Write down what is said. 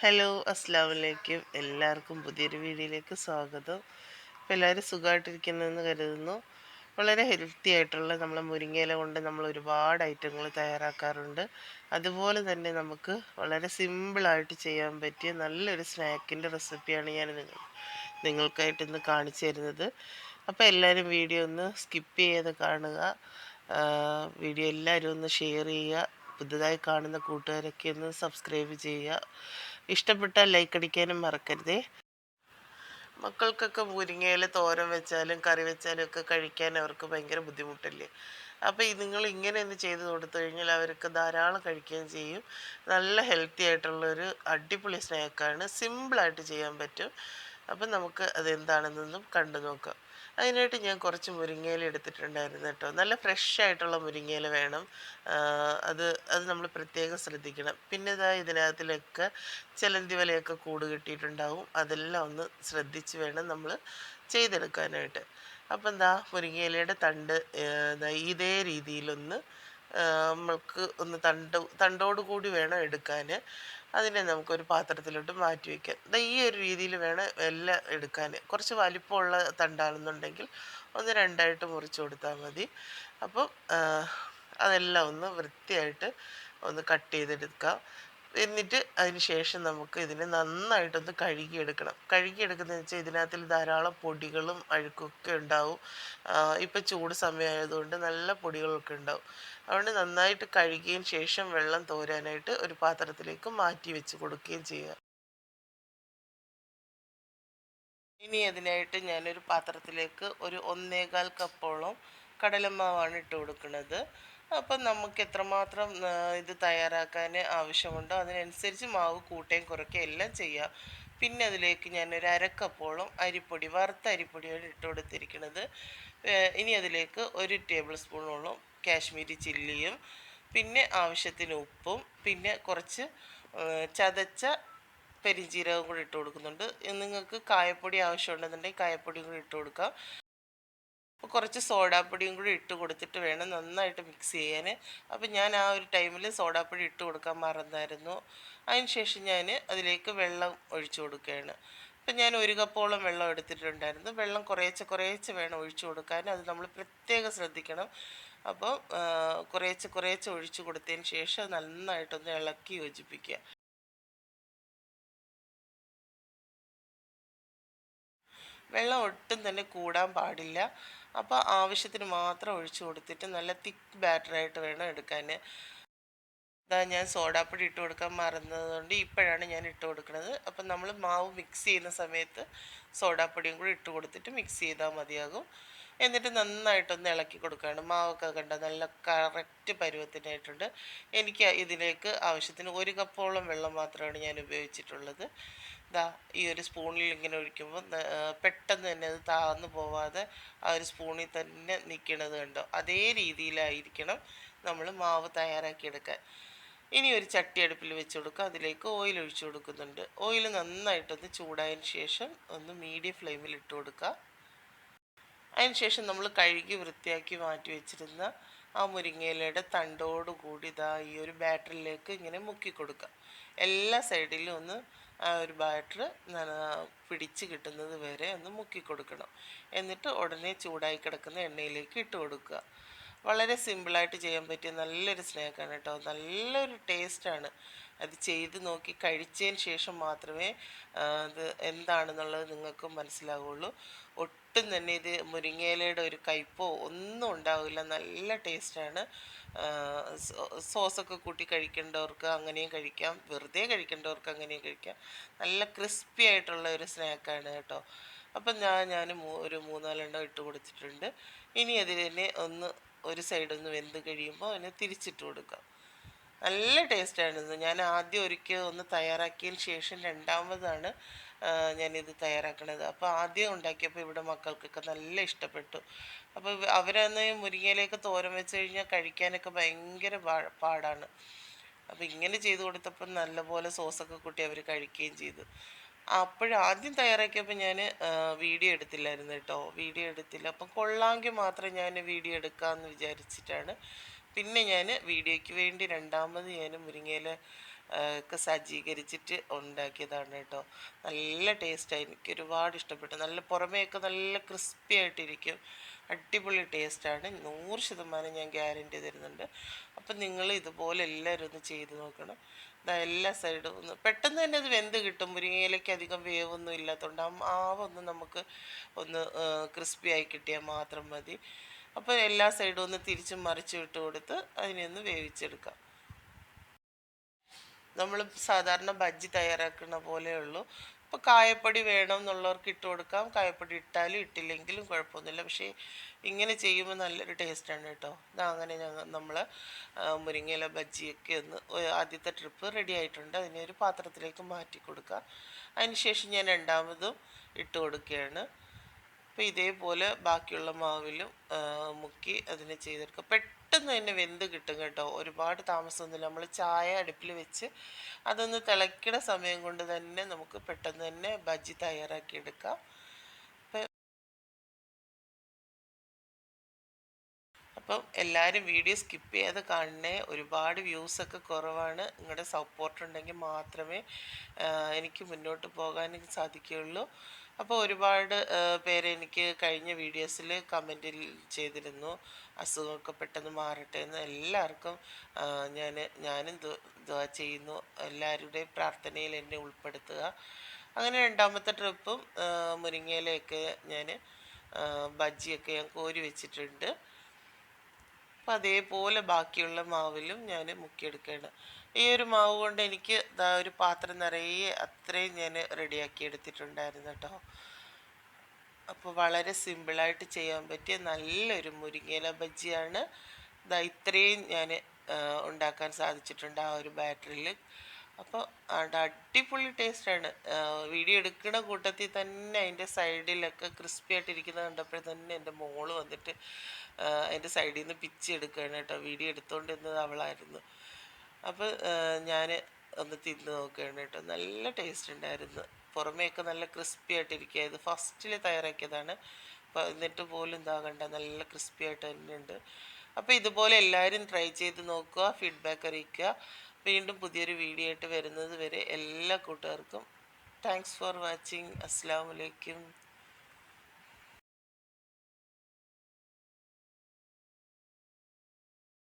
Hello, അസ്സലാമു അലൈക്കും. എല്ലാവർക്കും പുതിയൊരു വീഡിയോയിലേക്ക് സ്വാഗതം. അപ്പോൾ എല്ലാവരും സുഖമായിട്ടിരിക്കുന്നെന്ന് കരുതുന്നു. വളരെ ഹെൽത്തി ആയിട്ടുള്ള നമ്മളെ മുരിങ്ങയില കൊണ്ട് നമ്മൾ ഒരുപാട് ഐറ്റങ്ങൾ തയ്യാറാക്കാറുണ്ട്. അതുപോലെ തന്നെ നമുക്ക് വളരെ സിമ്പിളായിട്ട് ചെയ്യാൻ പറ്റിയ നല്ലൊരു സ്നാക്കിൻ്റെ റെസിപ്പിയാണ് ഞാൻ നിങ്ങൾക്കായിട്ട് ഇന്ന് കാണിച്ചു തരുന്നത്. അപ്പോൾ എല്ലാവരും വീഡിയോ ഒന്ന് സ്കിപ്പ് ചെയ്യാതെ കാണുക. വീഡിയോ എല്ലാവരും ഒന്ന് ഷെയർ ചെയ്യുക. പുതുതായി കാണുന്ന കൂട്ടുകാരൊക്കെ ഒന്ന് സബ്സ്ക്രൈബ് ചെയ്യുക. ഇഷ്ടപ്പെട്ടാൽ ലൈക്ക് അടിക്കാനും മറക്കരുതേ. മക്കൾക്കൊക്കെ മുരിങ്ങയില തോരൻ വെച്ചാലും കറി വെച്ചാലും ഒക്കെ കഴിക്കാൻ അവർക്ക് ഭയങ്കര ബുദ്ധിമുട്ടല്ലേ. അപ്പോൾ നിങ്ങൾ ഇങ്ങനെ ഒന്ന് ചെയ്ത് കൊടുത്തു കഴിഞ്ഞാൽ അവർക്ക് ധാരാളം കഴിക്കുകയും ചെയ്യും. നല്ല ഹെൽത്തി ആയിട്ടുള്ളൊരു അടിപൊളി സ്നാക്കാണ്. സിമ്പിളായിട്ട് ചെയ്യാൻ പറ്റും. അപ്പം നമുക്ക് അതെന്താണെന്നൊന്നും കണ്ടു നോക്കാം. അതിനായിട്ട് ഞാൻ കുറച്ച് മുരിങ്ങയില എടുത്തിട്ടുണ്ടായിരുന്നു കേട്ടോ. നല്ല ഫ്രഷ് ആയിട്ടുള്ള മുരിങ്ങയില വേണം. അത് അത് നമ്മൾ പ്രത്യേകം ശ്രദ്ധിക്കണം. പിന്നെ ഇതിനകത്തിലൊക്കെ ചിലന്തി വലയൊക്കെ കൂട് കിട്ടിയിട്ടുണ്ടാവും. അതെല്ലാം ഒന്ന് ശ്രദ്ധിച്ച് വേണം നമ്മൾ ചെയ്തെടുക്കാനായിട്ട്. അപ്പം മുരിങ്ങയിലയുടെ തണ്ട് ഇതേ രീതിയിലൊന്ന് നമ്മൾക്ക് ഒന്ന് തണ്ടോട് കൂടി വേണം എടുക്കാൻ. അതിനെ നമുക്കൊരു പാത്രത്തിലോട്ട് മാറ്റി വയ്ക്കാം. ഈ ഒരു രീതിയിൽ വേണം എല്ലാം എടുക്കാൻ. കുറച്ച് വലിപ്പമുള്ള തണ്ടാണെന്നുണ്ടെങ്കിൽ ഒന്ന് രണ്ടായിട്ട് മുറിച്ച് കൊടുത്താൽ മതി. അപ്പം അതെല്ലാം ഒന്ന് വൃത്തിയായിട്ട് ഒന്ന് കട്ട് ചെയ്തെടുക്കാം. എന്നിട്ട് അതിന് ശേഷം നമുക്ക് ഇതിനെ നന്നായിട്ടൊന്ന് കഴുകിയെടുക്കണം. കഴുകിയെടുക്കുന്നതെന്ന് വെച്ചാൽ ഇതിനകത്തിൽ ധാരാളം പൊടികളും അഴുക്കൊക്കെ ഉണ്ടാവും. ഇപ്പം ചൂട് സമയമായതുകൊണ്ട് നല്ല പൊടികളൊക്കെ ഉണ്ടാവും. അതുകൊണ്ട് നന്നായിട്ട് കഴുകിയതിന് ശേഷം വെള്ളം തോരാനായിട്ട് ഒരു പാത്രത്തിലേക്ക് മാറ്റി വെച്ച് കൊടുക്കുകയും ചെയ്യുക. ഇനി അതിനായിട്ട് ഞാനൊരു പാത്രത്തിലേക്ക് ഒരു 1.25 കപ്പോളം കടലമാവാണ് ഇട്ട് കൊടുക്കുന്നത്. അപ്പം നമുക്ക് എത്രമാത്രം ഇത് തയ്യാറാക്കാൻ ആവശ്യമുണ്ടോ അതിനനുസരിച്ച് മാവ് കൂട്ടുകയും കുറയ്ക്കുകയും എല്ലാം ചെയ്യാം. പിന്നെ അതിലേക്ക് ഞാനൊരു 1/2 കപ്പോളം അരിപ്പൊടി, വറുത്ത അരിപ്പൊടിയാണ് ഇട്ട് കൊടുത്തിരിക്കുന്നത്. ഇനി അതിലേക്ക് 1 ടേബിൾ സ്പൂണോളം കാശ്മീരി ചില്ലിയും പിന്നെ ആവശ്യത്തിന് ഉപ്പും പിന്നെ കുറച്ച് ചതച്ച പെരിഞ്ജീരകം കൂടി ഇട്ട് കൊടുക്കുന്നുണ്ട്. നിങ്ങൾക്ക് കായപ്പൊടി ആവശ്യമുണ്ടെന്നുണ്ടെങ്കിൽ കായപ്പൊടിയും കൂടി ഇട്ട് കൊടുക്കാം. അപ്പോൾ കുറച്ച് സോഡാപ്പൊടിയും കൂടി ഇട്ട് കൊടുത്തിട്ട് വേണം നന്നായിട്ട് മിക്സ് ചെയ്യാൻ. അപ്പോൾ ഞാൻ ആ ഒരു ടൈമിൽ സോഡാപ്പൊടി ഇട്ട് കൊടുക്കാൻ മറന്നായിരുന്നു. അതിന് ശേഷം ഞാൻ അതിലേക്ക് വെള്ളം ഒഴിച്ചു കൊടുക്കുകയാണ്. അപ്പം ഞാൻ 1 കപ്പോളം വെള്ളം എടുത്തിട്ടുണ്ടായിരുന്നു. വെള്ളം കുറേശ്ശെ കുറേശ്ശെ വേണം ഒഴിച്ചു കൊടുക്കാൻ. അത് നമ്മൾ പ്രത്യേകം ശ്രദ്ധിക്കണം. അപ്പോൾ കുറേശ്ശെ കുറേശ്ശെ ഒഴിച്ചു കൊടുത്തതിന് ശേഷം നന്നായിട്ടൊന്ന് ഇളക്കി യോജിപ്പിക്കുക. വെള്ളം ഒട്ടും തന്നെ കൂടാൻ പാടില്ല. അപ്പോൾ ആവശ്യത്തിന് മാത്രം ഒഴിച്ചു കൊടുത്തിട്ട് നല്ല തിക്ക് ബാറ്ററായിട്ട് വേണം എടുക്കാൻ. ഞാൻ സോഡാപ്പൊടി ഇട്ട് കൊടുക്കാൻ മറന്നതുകൊണ്ട് ഇപ്പോഴാണ് ഞാൻ ഇട്ട് കൊടുക്കുന്നത്. അപ്പം നമ്മൾ മാവ് മിക്സ് ചെയ്യുന്ന സമയത്ത് സോഡാപ്പൊടിയും കൂടി ഇട്ട് കൊടുത്തിട്ട് മിക്സ് ചെയ്താൽ മതിയാകും. എന്നിട്ട് നന്നായിട്ടൊന്ന് ഇളക്കി കൊടുക്കുകയാണ്. മാവൊക്കെ കണ്ട നല്ല കറക്റ്റ് പരുവത്തിനായിട്ടുണ്ട്. എനിക്ക് ഇതിലേക്ക് ആവശ്യത്തിന് 1 കപ്പോളം വെള്ളം മാത്രമാണ് ഞാൻ ഉപയോഗിച്ചിട്ടുള്ളത്. ഈ ഒരു സ്പൂണിൽ ഇങ്ങനെ ഒഴിക്കുമ്പോൾ പെട്ടെന്ന് തന്നെ അത് താഴ്ന്നു പോവാതെ ആ ഒരു സ്പൂണിൽ തന്നെ നിൽക്കണത് കണ്ടോ. അതേ രീതിയിലായിരിക്കണം നമ്മൾ മാവ് തയ്യാറാക്കിയെടുക്കാൻ. ഇനി ഒരു ചട്ടി അടുപ്പിൽ വെച്ച് കൊടുക്കുക. അതിലേക്ക് ഓയിൽ ഒഴിച്ചു കൊടുക്കുന്നുണ്ട്. ഓയിൽ നന്നായിട്ടൊന്ന് ചൂടായതിന് ശേഷം ഒന്ന് മീഡിയം ഫ്ലെയിമിൽ ഇട്ട് കൊടുക്കുക. അതിന് ശേഷം നമ്മൾ കഴുകി വൃത്തിയാക്കി മാറ്റി വെച്ചിരുന്ന ആ മുരിങ്ങയിലയുടെ തണ്ടോടുകൂടി ഈ ഒരു ബാറ്ററിലേക്ക് ഇങ്ങനെ മുക്കി കൊടുക്കുക. എല്ലാ സൈഡിലും ഒന്ന് ആ ഒരു ബാറ്റർ പിടിച്ച് കിട്ടുന്നത് വരെ ഒന്ന് മുക്കി കൊടുക്കണം. എന്നിട്ട് ഉടനെ ചൂടായി കിടക്കുന്ന എണ്ണയിലേക്ക് ഇട്ട് കൊടുക്കുക. വളരെ സിമ്പിളായിട്ട് ചെയ്യാൻ പറ്റിയ നല്ലൊരു സ്നാക്കാണ് കേട്ടോ. നല്ലൊരു ടേസ്റ്റാണ്. അത് ചെയ്ത് നോക്കി കഴിച്ചതിന് ശേഷം മാത്രമേ അത് എന്താണെന്നുള്ളത് നിങ്ങൾക്ക് മനസ്സിലാവുള്ളൂ. ഒട്ടും തന്നെ ഇത് മുരിങ്ങയിലയുടെ ഒരു കയ്പോ ഒന്നും ഉണ്ടാവില്ല. നല്ല ടേസ്റ്റാണ്. സോസൊക്കെ കൂട്ടി കഴിക്കേണ്ടവർക്ക് അങ്ങനെയും കഴിക്കാം, വെറുതെ കഴിക്കേണ്ടവർക്ക് അങ്ങനെയും കഴിക്കാം. നല്ല ക്രിസ്പി ആയിട്ടുള്ള ഒരു സ്നാക്കാണ് കേട്ടോ. അപ്പം ഞാൻ ഒരു 3-4 ഇട്ട് കൊടുത്തിട്ടുണ്ട്. ഇനി അതിനെ ഒരു സൈഡൊന്ന് വെന്ത് കഴിയുമ്പോൾ അതിനെ തിരിച്ചിട്ട് കൊടുക്കാം. നല്ല ടേസ്റ്റാണിത്. ഞാൻ ആദ്യം ഒരിക്കൽ ഒന്ന് തയ്യാറാക്കിയതിന് ശേഷം രണ്ടാമതാണ് ഞാനിത് തയ്യാറാക്കണത്. അപ്പോൾ ആദ്യം ഉണ്ടാക്കിയപ്പോൾ ഇവിടെ മക്കൾക്കൊക്കെ നല്ല ഇഷ്ടപ്പെട്ടു. അപ്പോൾ അവരന്ന് മുരിങ്ങയിലേക്ക് തോരൻ വെച്ച് കഴിഞ്ഞാൽ കഴിക്കാനൊക്കെ ഭയങ്കര പാടാണ്. അപ്പോൾ ഇങ്ങനെ ചെയ്ത് കൊടുത്തപ്പോൾ നല്ലപോലെ സോസൊക്കെ കൂട്ടി അവർ കഴിക്കുകയും ചെയ്തു. ആദ്യം തയ്യാറാക്കിയപ്പോൾ ഞാൻ വീഡിയോ എടുത്തില്ലായിരുന്നു കേട്ടോ. വീഡിയോ എടുത്തില്ല. അപ്പം കൊള്ളാമെങ്കിൽ മാത്രം ഞാൻ വീഡിയോ എടുക്കാമെന്ന് വിചാരിച്ചിട്ടാണ് പിന്നെ ഞാൻ വീഡിയോയ്ക്ക് വേണ്ടി രണ്ടാമത് ഞാൻ മുരിങ്ങയില ഒക്കെ സജ്ജീകരിച്ചിട്ട് ഉണ്ടാക്കിയതാണ് കേട്ടോ. നല്ല ടേസ്റ്റായി, എനിക്ക് ഒരുപാട് ഇഷ്ടപ്പെട്ടു. നല്ല പുറമേയൊക്കെ നല്ല ക്രിസ്പി ആയിട്ടിരിക്കും. അടിപൊളി ടേസ്റ്റാണ്, 100% ഞാൻ ഗ്യാരൻറ്റി തരുന്നുണ്ട്. അപ്പം നിങ്ങൾ ഇതുപോലെ എല്ലാവരും ഒന്ന് ചെയ്ത് നോക്കണം. എല്ലാ സൈഡും ഒന്ന് പെട്ടെന്ന് തന്നെ അത് വെന്ത് കിട്ടും. മുരിങ്ങയിലേക്ക് അധികം വേവൊന്നും ഇല്ലാത്തതുകൊണ്ട് ആ മാവൊന്ന് നമുക്ക് ഒന്ന് ക്രിസ്പി ആയി കിട്ടിയാൽ മാത്രം മതി. അപ്പോൾ എല്ലാ സൈഡും ഒന്ന് തിരിച്ചും മറിച്ചും ഇട്ട് കൊടുത്ത് അതിനെ ഒന്ന് വേവിച്ചെടുക്കാം. നമ്മൾ സാധാരണ ബജ്ജി തയ്യാറാക്കുന്ന പോലെയുള്ളൂ. ഇപ്പോൾ കായപ്പൊടി വേണം എന്നുള്ളവർക്ക് ഇട്ട് കൊടുക്കാം. കായപ്പൊടി ഇട്ടാലും ഇട്ടില്ലെങ്കിലും കുഴപ്പമൊന്നുമില്ല. പക്ഷേ ഇങ്ങനെ ചെയ്യുമ്പോൾ നല്ലൊരു ടേസ്റ്റാണ് കേട്ടോ. ഇതാ അങ്ങനെ നമ്മൾ മുരിങ്ങയില ബജ്ജിയൊക്കെ ഒന്ന് ആദ്യത്തെ ട്രിപ്പ് റെഡി ആയിട്ടുണ്ട്. അതിനെ ഒരു പാത്രത്തിലേക്ക് മാറ്റി കൊടുക്കുക. അതിനുശേഷം ഞാൻ രണ്ടാമതും ഇട്ട് കൊടുക്കുകയാണ്. അപ്പോൾ ഇതേപോലെ ബാക്കിയുള്ള മാവിലും മുക്കി അതിനെ ചെയ്തെടുക്കുക. പെട്ടെന്ന് തന്നെ വെന്ത് കിട്ടും കേട്ടോ, ഒരുപാട് താമസമൊന്നുമില്ല. നമ്മൾ ചായ അടുപ്പിൽ വെച്ച് അതൊന്ന് തിളയ്ക്കണ സമയം കൊണ്ട് തന്നെ നമുക്ക് പെട്ടെന്ന് തന്നെ ബജ്ജി തയ്യാറാക്കി എടുക്കാം. അപ്പം എല്ലാവരും വീഡിയോ സ്കിപ്പ് ചെയ്യാതെ കാണണേ. ഒരുപാട് വ്യൂസൊക്കെ കുറവാണ്. നിങ്ങളുടെ സപ്പോർട്ട് ഉണ്ടെങ്കിൽ മാത്രമേ എനിക്ക് മുന്നോട്ട് പോകാൻ സാധിക്കുകയുള്ളൂ. അപ്പോൾ ഒരുപാട് പേര് എനിക്ക് കഴിഞ്ഞ വീഡിയോസിൽ കമൻറ്റിൽ ചെയ്തിരുന്നു അസുഖമൊക്കെ പെട്ടെന്ന് മാറട്ടെ എന്ന്. എല്ലാവർക്കും ഞാനും ദുആ ചെയ്യുന്നു. എല്ലാവരുടെയും പ്രാർത്ഥനയിൽ എന്നെ ഉൾപ്പെടുത്തുക. അങ്ങനെ രണ്ടാമത്തെ ട്രിപ്പും മുരിങ്ങയിലയൊക്കെ ഞാൻ ബജ്ജിയൊക്കെ ഞാൻ കോരി വെച്ചിട്ടുണ്ട്. അപ്പം അതേപോലെ ബാക്കിയുള്ള മാവിലും ഞാൻ മുക്കിയെടുക്കുകയാണ്. ഈ ഒരു മാവ് കൊണ്ട് എനിക്ക് ഒരു പാത്രം നിറയെ അത്രയും ഞാൻ റെഡിയാക്കി എടുത്തിട്ടുണ്ടായിരുന്നു കേട്ടോ. അപ്പോൾ വളരെ സിമ്പിളായിട്ട് ചെയ്യാൻ പറ്റിയ നല്ലൊരു മുരിങ്ങയില ബജ്ജിയാണ്. ഇത്രയും ഞാൻ ഉണ്ടാക്കാൻ സാധിച്ചിട്ടുണ്ട് ആ ഒരു ബാറ്ററിയിൽ. അപ്പോൾ അടിപൊളി ടേസ്റ്റാണ്. വീഡിയോ എടുക്കുന്ന കൂട്ടത്തിൽ തന്നെ അതിൻ്റെ സൈഡിലൊക്കെ ക്രിസ്പി ആയിട്ടിരിക്കുന്നത് കണ്ടപ്പോൾ തന്നെ എൻ്റെ മോള് വന്നിട്ട് അതിൻ്റെ സൈഡിൽ നിന്ന് പിച്ചെടുക്കുകയാണ് കേട്ടോ. വീഡിയോ എടുത്തുകൊണ്ടിരുന്നത് അവളായിരുന്നു. അപ്പോൾ ഞാൻ ഒന്ന് തിന്ന് നോക്കുകയാണ് കേട്ടോ. നല്ല ടേസ്റ്റ് ഉണ്ടായിരുന്നു. പുറമേയൊക്കെ നല്ല ക്രിസ്പി ആയിട്ടിരിക്കുക. ഇത് ഫസ്റ്റിൽ തയ്യാറാക്കിയതാണ്. അപ്പോൾ എന്നിട്ട് പോലും കണ്ട നല്ല ക്രിസ്പി ആയിട്ട് തന്നെയുണ്ട്. അപ്പോൾ ഇതുപോലെ എല്ലാവരും ട്രൈ ചെയ്ത് നോക്കുക, ഫീഡ്ബാക്ക് അറിയിക്കുക. വീണ്ടും പുതിയൊരു വീഡിയോ ആയിട്ട് വരുന്നത് വരെ എല്ലാ കൂട്ടുകാർക്കും താങ്ക്സ് ഫോർ വാച്ചിങ്. അസ്സലാമു അലൈക്കും.